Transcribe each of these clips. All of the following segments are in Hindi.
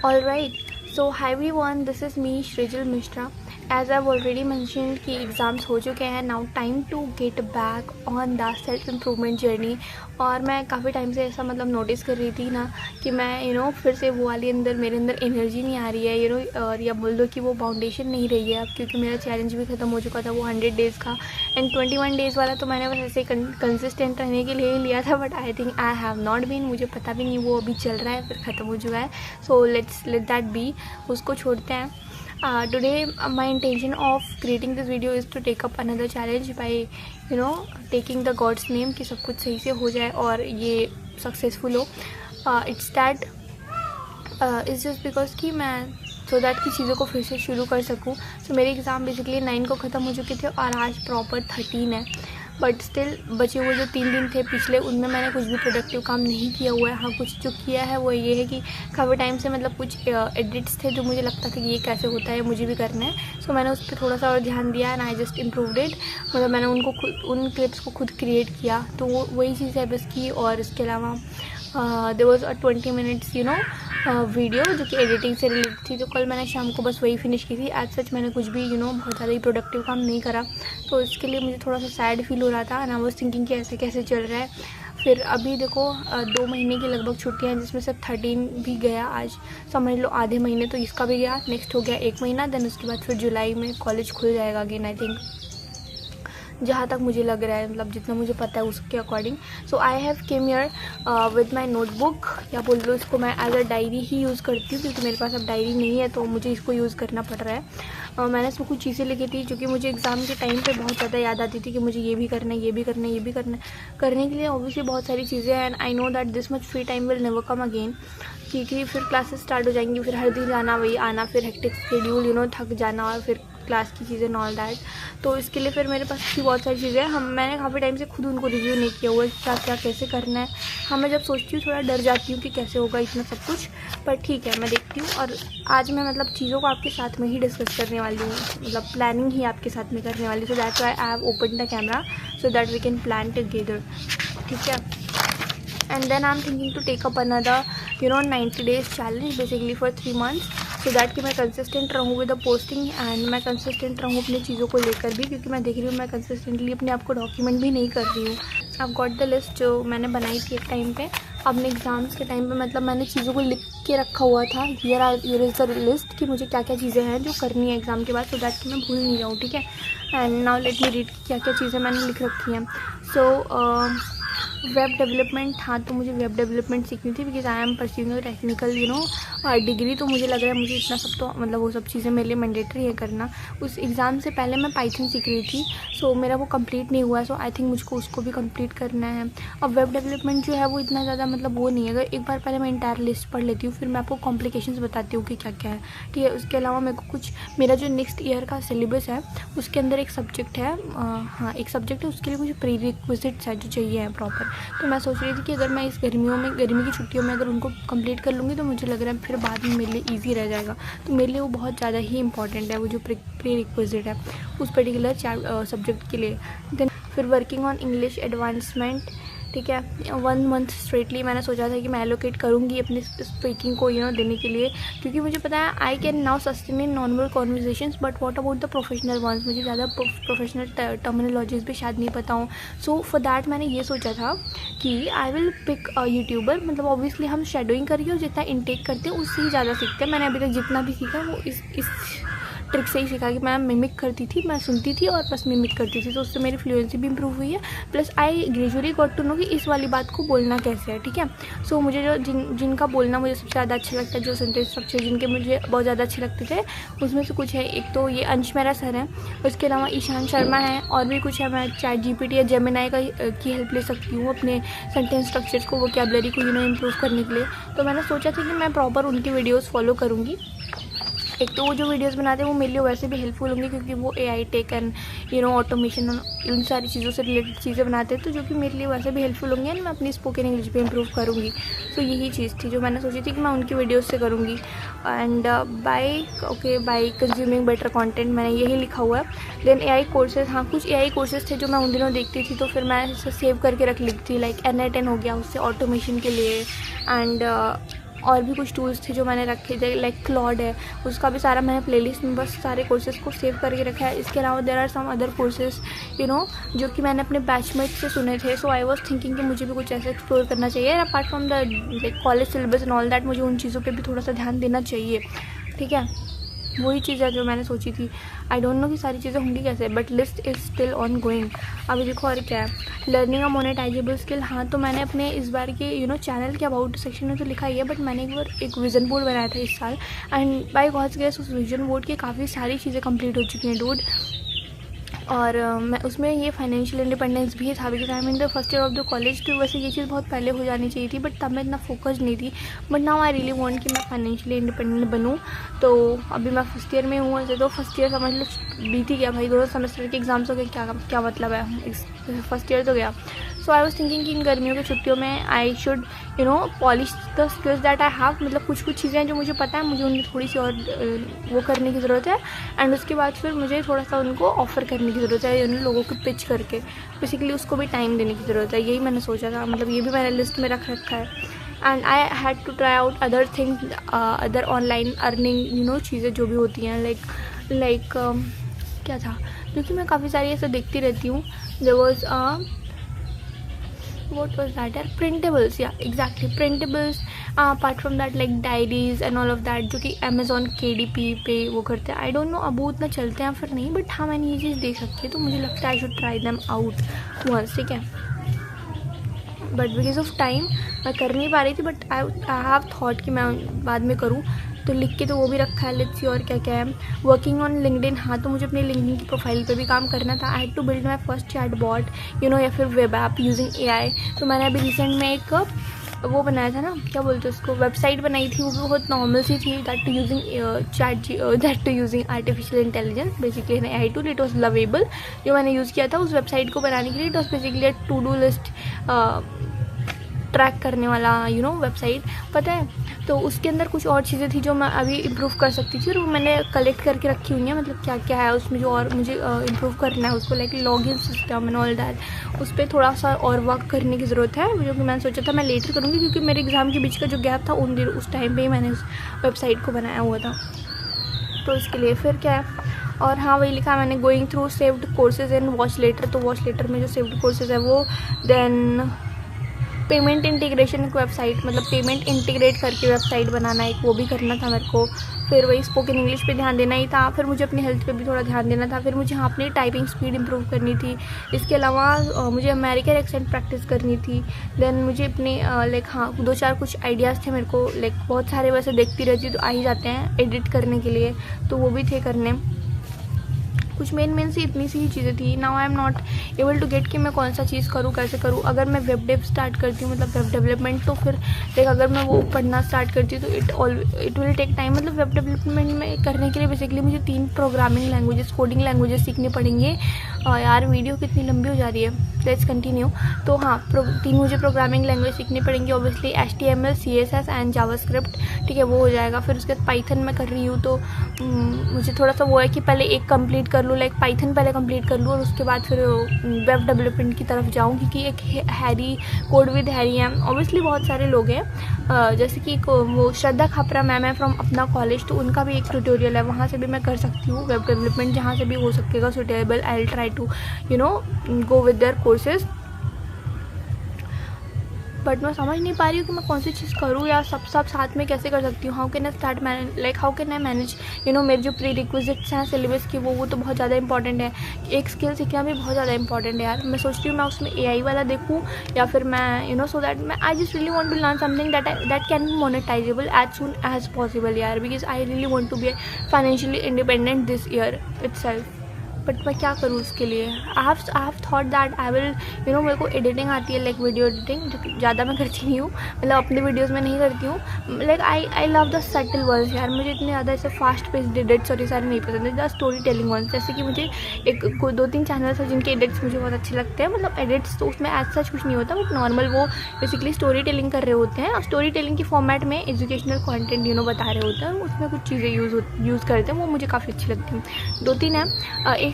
Alright, so hi everyone, this is me Shrijal Mishra. As I've already mentioned कि एग्ज़ाम्स हो चुके हैं. Now time to get back on the self improvement journey. और मैं काफ़ी टाइम से ऐसा मतलब नोटिस कर रही थी ना कि मैं फिर से वो वाली मेरे अंदर एनर्जी नहीं आ रही है और या बोल दो कि वो फाउंडेशन नहीं रही है अब, क्योंकि मेरा चैलेंज भी ख़त्म हो चुका था वो 100 डेज़ का. एंड 21 डेज़ वाला तो मैंने बस ऐसे कंसिस्टेंट रहने के लिए ही लिया था, but I think I have not been. मुझे पता भी नहीं वो अभी चल रहा है फिर ख़त्म हो चुका है. So let's let that be, उसको छोड़ते हैं. Today my intention of creating this video is to take up another challenge by taking the God's name कि सब कुछ सही से हो जाए और ये सक्सेसफुल हो. It's that it's just because कि मैं so that कि चीज़ों को फिर से शुरू कर सकूँ. So मेरे एग्ज़ाम बेसिकली 9 को ख़त्म हो चुके थे और आज प्रॉपर 13 है. बट स्टिल बचे हुए जो 3 दिन थे पिछले, उनमें मैंने कुछ भी प्रोडक्टिव काम नहीं किया हुआ है. हाँ, कुछ जो किया है वो ये है कि काफ़ी टाइम से मतलब कुछ एडिट्स थे जो मुझे लगता था कि ये कैसे होता है, मुझे भी करना है. सो मैंने उस पर थोड़ा सा और ध्यान दिया and I just improved it. मतलब मैंने उन क्लिप्स को खुद क्रिएट किया, तो वो वही चीज़ है बस की. और इसके अलावा there was a 20 minutes video जो कि एडिटिंग से रिलेटेड थी, तो कल मैंने शाम को बस वही फिनिश की थी. एज सच मैंने कुछ भी बहुत ज़्यादा ही प्रोडक्टिव काम नहीं करा, तो इसके लिए मुझे थोड़ा सा सैड फील हो रहा था. एंड आई वाज थिंकिंग कि ऐसे कैसे चल रहा है. फिर अभी देखो 2 महीने की लगभग छुट्टियां हैं, जिसमें से 13 भी गया आज, समझ लो आधे महीने तो इसका भी गया. नेक्स्ट हो गया 1 महीना, देन उसके बाद फिर जुलाई में कॉलेज खुल जाएगा अगेन आई थिंक, जहाँ तक मुझे लग रहा है, मतलब जितना मुझे पता है उसके according. So I have came here with my notebook, या बोल लो इसको मैं एज अ डायरी ही यूज़ करती हूँ, क्योंकि मेरे पास अब डायरी नहीं है तो मुझे इसको यूज़ करना पड़ रहा है. मैंने इसमें कुछ चीज़ें लिखी थी जो कि मुझे एग्ज़ाम के टाइम पे बहुत ज़्यादा याद आती थी कि मुझे ये भी करना है, ये भी करना है, ये भी करना है. करने के लिए ऑब्वियसली बहुत सारी चीज़ें हैं and I know that this much free time will never come again, क्योंकि फिर क्लासेस स्टार्ट हो जाएंगी, फिर हर दिन जाना वही आना, फिर हेक्टिक शेड्यूल थक जाना, और फिर क्लास की चीज़ें एंड ऑल दैट. तो इसके लिए फिर मेरे पास भी बहुत सारी चीज़ें हैं. मैंने काफ़ी टाइम से खुद उनको रिव्यू नहीं किया हुआ है क्या क्या कैसे करना है. हाँ, मैं जब सोचती हूँ थोड़ा डर जाती हूँ कि कैसे होगा इतना सब कुछ, पर ठीक है मैं देखती हूँ. और आज मैं मतलब चीज़ों को आपके साथ में ही डिस्कस करने वाली हूँ, मतलब प्लानिंग ही आपके साथ में करने वाली. So that's why I have open the camera so that we can plan together, ठीक है. And then I'm thinking to take up another 90 days challenge basically for 3 months, so that कि मैं कंसिस्टेंट रहूँ विद द पोस्टिंग एंड मैं कंसिस्टेंट रहूँ अपनी चीज़ों को लेकर भी, क्योंकि मैं देख रही हूँ मैं कंसिस्टेंटली अपने आप को डॉक्यूमेंट भी नहीं कर रही हूँ. I've got the list जो मैंने बनाई थी एक टाइम पे अपने एग्ज़ाम्स के टाइम पे, मतलब मैंने चीज़ों को लिख के रखा हुआ था. हियर इज़ द लिस्ट कि मुझे क्या क्या चीज़ें हैं जो करनी है एग्ज़ाम के बाद, सो दैट कि मैं भूल नहीं जाऊँ, ठीक है. And now let me read क्या क्या चीज़ें मैंने लिख रखी हैं. सो वेब डेवलपमेंट, हाँ तो मुझे वेब डेवलपमेंट सीखनी थी because I am pursuing technical degree. तो मुझे लग रहा है मुझे इतना सब तो मतलब वो सब चीज़ें मेरे लिए मैंडेटरी है करना. उस एग्ज़ाम से पहले मैं पाइथन सीख रही थी, सो मेरा वो कंप्लीट नहीं हुआ, सो आई थिंक मुझको उसको भी कंप्लीट करना है. अब वेब डेवलपमेंट जो है वो इतना ज़्यादा मतलब वो नहीं है. अगर एक बार पहले मैं इंटायर लिस्ट पढ़ लेती हूँ, फिर मैं आपको कॉम्प्लिकेशंस बताती हूँ कि क्या क्या है, ठीक है. उसके अलावा मेरे को कुछ मेरा जो नेक्स्ट ईयर का सिलेबस है उसके अंदर एक सब्जेक्ट है, हाँ एक सब्जेक्ट है, उसके लिए मुझे प्री रिक्विजिट्स है जो चाहिए है प्रॉपर. तो मैं सोच रही थी कि अगर मैं इस गर्मी की छुट्टियों में अगर उनको कंप्लीट कर लूँगी तो मुझे लग रहा है फिर बाद में मेरे लिए ईजी रह जाएगा. तो मेरे लिए वो बहुत ज़्यादा ही इंपॉर्टेंट है वो जो प्री रिक्विजिट है उस पर्टिकुलर सब्जेक्ट के लिए. देन फिर वर्किंग ऑन इंग्लिश एडवांसमेंट, ठीक है. 1 मंथ स्ट्रेटली मैंने सोचा था कि मैं एलोकेट करूँगी अपनी स्पीकिंग को देने के लिए, क्योंकि मुझे पता है I can now sustain in normal conversations, but what about the professional ones, मुझे ज़्यादा प्रोफेशनल टर्मिनोलॉजीज़ भी शायद नहीं पता हूँ. सो फॉर दैट मैंने ये सोचा था कि I will pick a YouTuber. मतलब ऑब्वियसली हम शेडोइंग करिए और जितना इनटेक करते हैं उससे ही ज़्यादा सीखते हैं. मैंने अभी तक जितना भी सीखा वो इस ट्रिक से ही सीखा कि मैं मिमिक करती थी, मैं सुनती थी और बस मिमिक करती थी, तो उससे मेरी फ्लुएंसी भी इंप्रूव हुई है. Plus I gradually got to know कि इस वाली बात को बोलना कैसे है, ठीक है. सो मुझे जो जिनका बोलना मुझे सबसे ज़्यादा अच्छा लगता है, जो सेंटेंस स्ट्रक्चर जिनके मुझे बहुत ज़्यादा अच्छे लगते थे, उसमें से कुछ है. एक तो ये अंश मेरा सर है, उसके अलावा ईशान शर्मा है, और भी कुछ है. मैं चैट जीपीटी या जेमिनाई की हेल्प ले सकती हूँ अपने सेंटेंस स्ट्रक्चर्स को, वोकैबुलरी को इंप्रूव करने के लिए. तो मैंने सोचा था कि मैं प्रॉपर उनकी वीडियोज़ फॉलो करूँगी. एक तो वो जो वीडियोस बनाते हैं वो मेरे लिए वैसे भी हेल्पफुल होंगे, क्योंकि वो एआई टेक एंड ऑटोमेशन इन सारी चीज़ों से रिलेटेड चीज़ें बनाते हैं, तो जो कि मेरे लिए वैसे भी हेल्पफुल होंगे एंड मैं अपनी स्पोकन इंग्लिश भी इंप्रूव करूँगी. तो यही चीज़ थी जो मैंने सोची थी कि मैं उनकी वीडियोस से करूँगी. And bye consuming better content, मैंने यही लिखा हुआ है. देन एआई कोर्सेज, हाँ कुछ एआई कोर्सेज थे जो मैं उन दिनों देखती थी, तो फिर मैं इसे सेव करके रख ली थी. लाइक N8N हो गया, उससे ऑटोमेशन के लिए. एंड और भी कुछ टूल्स थे जो मैंने रखे थे, लाइक क्लॉड है, उसका भी सारा मैंने प्लेलिस्ट में बस सारे कोर्सेज़ को सेव करके रखा है। इसके अलावा there are some other courses जो कि मैंने अपने बैचमेट से सुने थे। सो आई वाज थिंकिंग कि मुझे भी कुछ ऐसा एक्सप्लोर करना चाहिए, apart from the like college syllabus and all that, मुझे उन चीज़ों पे भी थोड़ा सा ध्यान देना चाहिए। ठीक है, वही चीज़ है जो मैंने सोची थी। आई डोंट नो कि सारी चीज़ें होंगी कैसे, but list is still on going. अभी देखो और क्या है, लर्निंग अ मोनेटाइजेबल स्किल। हाँ, तो मैंने अपने इस बार के चैनल के अबाउट सेक्शन में तो लिखा ही है, बट मैंने एक बार एक विजन बोर्ड बनाया था इस साल, एंड बाय गॉड्स ग्रेस उस विजन बोर्ड की काफ़ी सारी चीज़ें कंप्लीट हो चुकी हैं डूड। और मैं उसमें ये फाइनेंशियल इंडिपेंडेंस भी था, because I mean the first year of the college. तो वैसे ये चीज़ बहुत पहले हो जानी चाहिए थी, बट तब मैं इतना फोकस नहीं थी। But now I really want कि मैं फाइनेंशियली इंडिपेंडेंट बनूँ। तो अभी मैं फर्स्ट ईयर में हूँ, ऐसे तो फर्स्ट ईयर समझ लो बीती गया भाई, 2 सेमेस्टर के एग्जाम्स हो गए, क्या मतलब है, फर्स्ट ईयर तो गया। सो आई वॉज थिंकिंग कि इन गर्मियों की छुट्टियों में I should polish the skills that I have. मतलब कुछ चीज़ें हैं जो मुझे पता है, मुझे उनकी थोड़ी सी और वो करने की ज़रूरत है, एंड उसके बाद फिर मुझे थोड़ा सा उनको ऑफ़र करने की ज़रूरत है, लोगों को पिच करके बेसिकली उसको भी टाइम देने की ज़रूरत है। यही मैंने सोचा था, मतलब ये भी मैंने लिस्ट में रख रखा है। And I had to try out other things, other online earning चीज़ें जो भी होती हैं, लाइक क्या था, क्योंकि मैं काफ़ी सारी ऐसे देखती रहती हूँ। There was what was that यार, printables, yeah exactly printables, apart from that like diaries and all of that, जो कि Amazon KDP पे वो करते हैं। आई डोंट नो अब वो उतना चलते हैं फिर नहीं, बट हाँ मैंने ये चीज़ देख रखी है, तो मुझे लगता है I should try them out once. ठीक है, बट बिकॉज ऑफ टाइम मैं कर नहीं पा रही थी, बट आई हैव थॉट कि मैं बाद में करूँ, तो लिख के तो वो भी रखा है। लेट्स सी और क्या क्या है। वर्किंग ऑन लिंक्डइन, हाँ तो मुझे अपने लिंक्डइन की प्रोफाइल पे भी काम करना था। I had to build my first chat bot या फिर वेब ऐप यूजिंग AI। तो मैंने अभी रिसेंट में एक वो बनाया था ना, क्या बोलते हैं उसको, वेबसाइट बनाई थी, वो भी बहुत नॉर्मल सी थी, that too using artificial intelligence, basically an AI tool. It was Lovable, जो मैंने यूज़ किया था उस वेबसाइट को बनाने के लिए। It was basically to do list track करने वाला वेबसाइट, पता है। तो उसके अंदर कुछ और चीज़ें थी जो मैं अभी इम्प्रूव कर सकती थी, और वो मैंने कलेक्ट करके रखी हुई हैं, मतलब क्या क्या है उसमें जो और मुझे इम्प्रूव करना है उसको, like login system and all that. उस पर थोड़ा सा और वर्क करने की ज़रूरत है, जो कि मैंने सोचा था मैं लेटर करूँगी, क्योंकि मेरे एग्ज़ाम के बीच का जो गैप था उस टाइम पर ही मैंने उस वेबसाइट को बनाया हुआ था। तो इसके लिए फिर क्या है, और हाँ वही लिखा मैंने, going through saved courses and watch later. तो वॉच लेटर में जो सेव्ड कोर्सेज है वो, देन पेमेंट इंटीग्रेशन, एक वेबसाइट, मतलब पेमेंट इंटीग्रेट करके वेबसाइट बनाना, एक वो भी करना था मेरे को। फिर वही स्पोकन इंग्लिश पे ध्यान देना ही था। फिर मुझे अपनी हेल्थ पे भी थोड़ा ध्यान देना था। फिर मुझे अपनी टाइपिंग स्पीड इंप्रूव करनी थी। इसके अलावा मुझे अमेरिकन एक्सेंट प्रैक्टिस करनी थी। देन मुझे अपने लाइक 2-4 कुछ आइडियाज़ थे मेरे को, लाइक बहुत सारे वैसे देखती रहती तो आ ही जाते हैं एडिट करने के लिए, तो वो भी थे करने। कुछ मेन सी इतनी सी ही चीज़ें थी। Now I am not able to get कि मैं कौन सा चीज़ करूँ, कैसे करूँ। अगर मैं वेब डेव स्टार्ट करती हूँ, मतलब वेब डेवलपमेंट, तो फिर लाइक अगर मैं वो पढ़ना स्टार्ट करती हूँ तो इट विल टेक टाइम। मतलब वेब डेवलपमेंट में करने के लिए बेसिकली मुझे 3 प्रोग्रामिंग लैंग्वेजेस, कोडिंग लैंग्वेजेस सीखने पड़ेंगे। यार वीडियो कितनी लंबी हो जा रही है, लेट्स कंटिन्यू। तो हाँ, 3 मुझे प्रोग्रामिंग लैंग्वेज सीखनी पड़ेंगी, obviously HTML, CSS and JavaScript. ठीक है, वो हो जाएगा। फिर उसके बाद पाइथन मैं कर रही हूँ, तो मुझे थोड़ा सा वो है कि पहले एक कंप्लीट कर लूँ, लाइक पाइथन पहले कंप्लीट कर लूँ, और उसके बाद फिर वेब डेवलपमेंट की तरफ जाऊँ, क्योंकि एक हैरी कोड विद हैरी है। ऑब्वियसली बहुत सारे लोग हैं, जैसे कि वो श्रद्धा खापरा मैम है फ्रॉम अपना कॉलेज, तो उनका भी एक ट्यूटोरियल है, वहाँ से भी मैं कर सकती हूँ वेब डेवलपमेंट, जहाँ से भी हो सकेगा suitable. I will try to go with their courses. But मैं समझ नहीं पा रही हूँ कि मैं कौन सी चीज़ करूँ, या सब साथ में कैसे कर सकती हूँ। हाउ कैन आई मैनेज मेरे जो प्री रिक्विजिट्स हैं सिलेबस की, वो तो बहुत ज़्यादा इंपॉर्टेंट है। एक स्किल सीखना भी बहुत ज़्यादा इंपॉर्टेंट है यार। मैं सोच रही हूँ मैं उसमें AI वाला देखूँ, या फिर मैं सो दैट मैं I just really want to learn something that can be monetisable as soon as possible यार, because I really want to be financially independent this year itself. But मैं क्या करूँ उसके लिए। I have thought that I will मेरे को एडिटिंग आती है, लाइक वीडियो एडिटिंग, जो कि ज़्यादा मैं करती नहीं हूँ, मतलब अपने वीडियोज़ में नहीं करती हूँ। Like I love the subtle words यार, मुझे इतने ज़्यादा ऐसे फास्ट पेस्ड एडिट्स और ये सारे नहीं पसंद है, द स्टोरी टेलिंग वर्ड्स। जैसे कि मुझे 2-3 चैनल्स हैं जिनके एडिट्स मुझे बहुत अच्छे लगते हैं, मतलब एडिट्स तो उसमें एज सच कुछ नहीं होता, बट नॉर्मल वो बेसिकली स्टोरी टेलिंग कर रहे होते हैं, और स्टोरी टेलिंग की फॉर्मेट में एजुकेशनल कॉन्टेंट बता रहे होते हैं, उसमें कुछ चीज़ें यूज़ करते हैं, वो मुझे काफ़ी अच्छी लगती हैं। 2-3 हैं,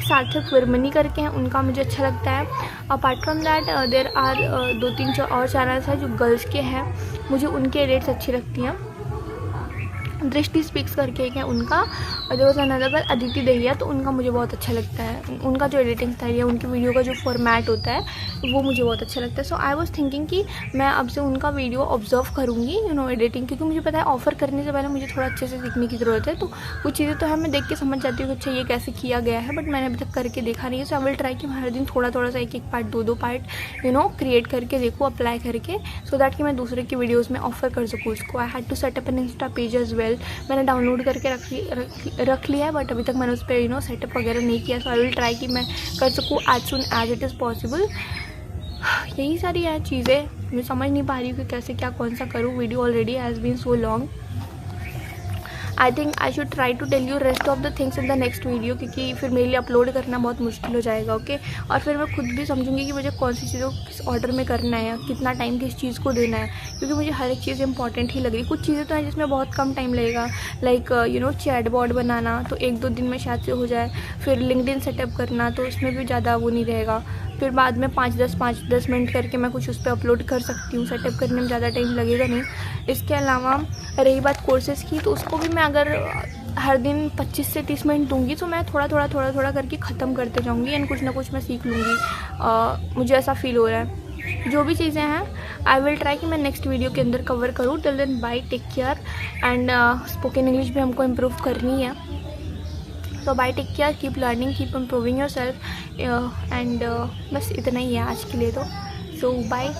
एक सार्थक वर्मनी करके हैं, उनका मुझे अच्छा लगता है। Apart from that there are 2-3 और चैनल्स हैं जो गर्ल्स के हैं, मुझे उनके एडिट्स अच्छी लगती हैं। दृष्टि स्पीक्स करके एक है उनका, और जो अनदर पर अदिति दहिया, तो उनका मुझे बहुत अच्छा लगता है। उनका जो एडिटिंग स्टाइल है, उनकी वीडियो का जो फॉर्मेट होता है वो मुझे बहुत अच्छा लगता है। सो आई वाज थिंकिंग कि मैं अब से उनका वीडियो ऑब्जर्व करूँगी एडिटिंग, क्योंकि मुझे पता है ऑफ़र करने से पहले मुझे थोड़ा अच्छे से सीखने की ज़रूरत है। तो कुछ चीज़ें तो है मैं देख के समझ जाती हूँ कि अच्छा ये कैसे किया गया है, बट मैंने अभी तक करके देखा नहीं है। सो आई विल ट्राई कि मैं हर दिन थोड़ा थोड़ा सा एक पार्ट, दो पार्ट क्रिएट करके देखूँ, अप्लाई करके, सो दैट कि मैं दूसरे की वीडियोज़ में ऑफर कर सकूँ उसको। I had to setup an insta page as well. मैंने डाउनलोड करके रख लिया है, बट अभी तक मैंने उस पर सेटअप वगैरह नहीं किया। सो आई विल ट्राई कि मैं कर सकूँ as soon as it is possible. यही सारी है चीज़ें, मैं समझ नहीं पा रही हूँ कि कैसे क्या कौन सा करूँ। Video already has been so long. I think I should try to tell you rest of the things in the next video, क्योंकि फिर मेरे लिए अपलोड करना बहुत मुश्किल हो जाएगा। ओके और फिर मैं खुद भी समझूंगी कि मुझे कौन सी चीज़ों किस ऑर्डर में करना है, कितना टाइम किस चीज़ को देना है, क्योंकि मुझे हर एक चीज़ इंपॉर्टेंट ही लग रही है। कुछ चीज़ें तो हैं जिसमें बहुत कम टाइम लगेगा, लाइक चैटबॉट बनाना तो 1-2 दिन में शायद से हो जाए। फिर लिंक्डइन सेटअप करना तो उसमें भी ज़्यादा वो नहीं रहेगा। फिर बाद में 5-10 मिनट करके मैं कुछ उस पर अपलोड कर सकती हूँ, सेटअप करने में ज़्यादा टाइम लगेगा नहीं। इसके अलावा रही बात कोर्सेज़ की, तो उसको भी मैं अगर हर दिन 25 से 30 मिनट दूंगी तो मैं थोड़ा थोड़ा करके ख़त्म करते जाऊँगी एंड कुछ ना कुछ मैं सीख लूँगी। मुझे ऐसा फील हो रहा है। जो भी चीज़ें हैं आई विल ट्राई कि मैं नेक्स्ट वीडियो के अंदर कवर करूँ। Till then bye, take care and spoken English भी हमको इम्प्रूव करनी है। तो bye, take care, keep learning, keep improving yourself and बस इतना ही है आज के लिए। तो सो बाय।